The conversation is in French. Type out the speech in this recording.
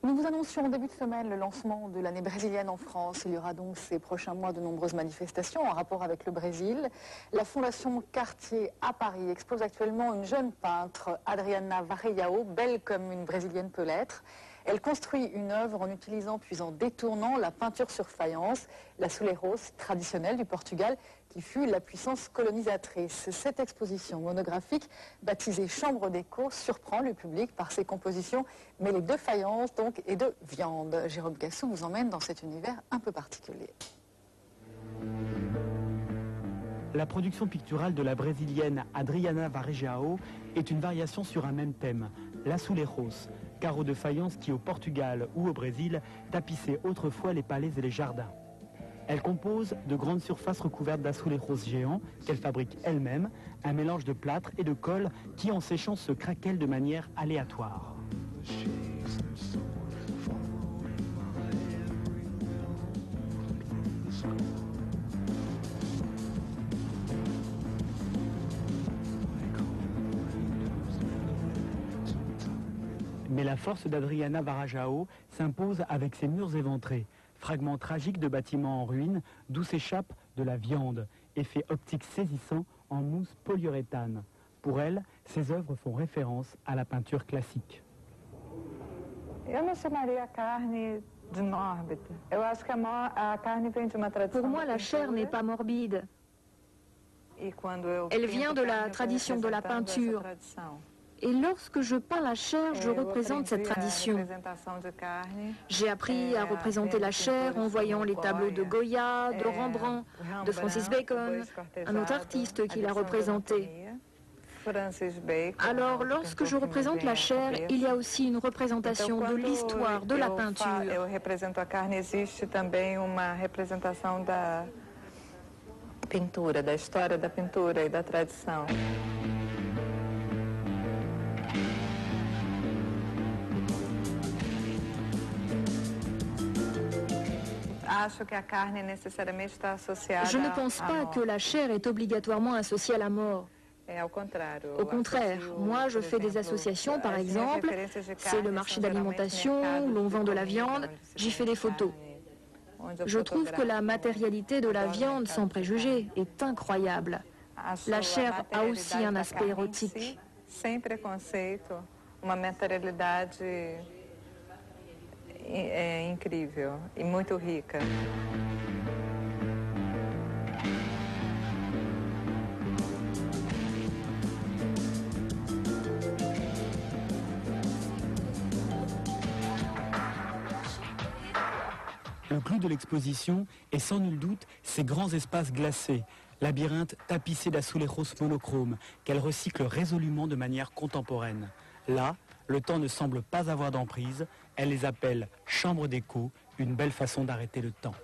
Nous vous annoncions en début de semaine le lancement de l'année brésilienne en France. Il y aura donc ces prochains mois de nombreuses manifestations en rapport avec le Brésil. La Fondation Cartier à Paris expose actuellement une jeune peintre, Adriana Varejao, belle comme une brésilienne peut l'être. Elle construit une œuvre en utilisant puis en détournant la peinture sur faïence, la Azulejos traditionnelle du Portugal, qui fut la puissance colonisatrice. Cette exposition monographique, baptisée Chambre d'écho, surprend le public par ses compositions mêlées de faïence donc, et de viande. Jérôme Gassou vous emmène dans cet univers un peu particulier. La production picturale de la brésilienne Adriana Varejao est une variation sur un même thème, l'Azulejos, carreaux de faïence qui au Portugal ou au Brésil tapissaient autrefois les palais et les jardins. Elle compose de grandes surfaces recouvertes d'azulejos géants qu'elle fabrique elle-même, un mélange de plâtre et de colle qui en séchant se craquelle de manière aléatoire. Mais la force d'Adriana Varejao s'impose avec ses murs éventrés, fragments tragiques de bâtiments en ruine, d'où s'échappe de la viande, effet optique saisissant en mousse polyuréthane. Pour elle, ces œuvres font référence à la peinture classique. Pour moi, la chair n'est pas morbide. Elle vient de la tradition de la peinture. Et lorsque je peins la chair, je représente cette tradition. J'ai appris à représenter la chair en voyant les tableaux de Goya, de Rembrandt, de Francis Bacon, un autre artiste qui l'a représenté. Alors, lorsque je représente la chair, il y a aussi une représentation de l'histoire de la peinture. Da história da pintura e da tradição. Je ne pense pas que la chair est obligatoirement associée à la mort. Au contraire, moi je fais des associations, par exemple, c'est le marché d'alimentation, où l'on vend de la viande, j'y fais des photos. Je trouve que la matérialité de la viande, sans préjugés, est incroyable. La chair a aussi un aspect érotique. Sem preconceito, uma materialidade incrível e muito rica. Le clou de l'exposition est sans nul doute ces grands espaces glacés, labyrinthes tapissés d'azulejos monochromes qu'elle recycle résolument de manière contemporaine. Là, le temps ne semble pas avoir d'emprise, elle les appelle chambre d'écho, une belle façon d'arrêter le temps.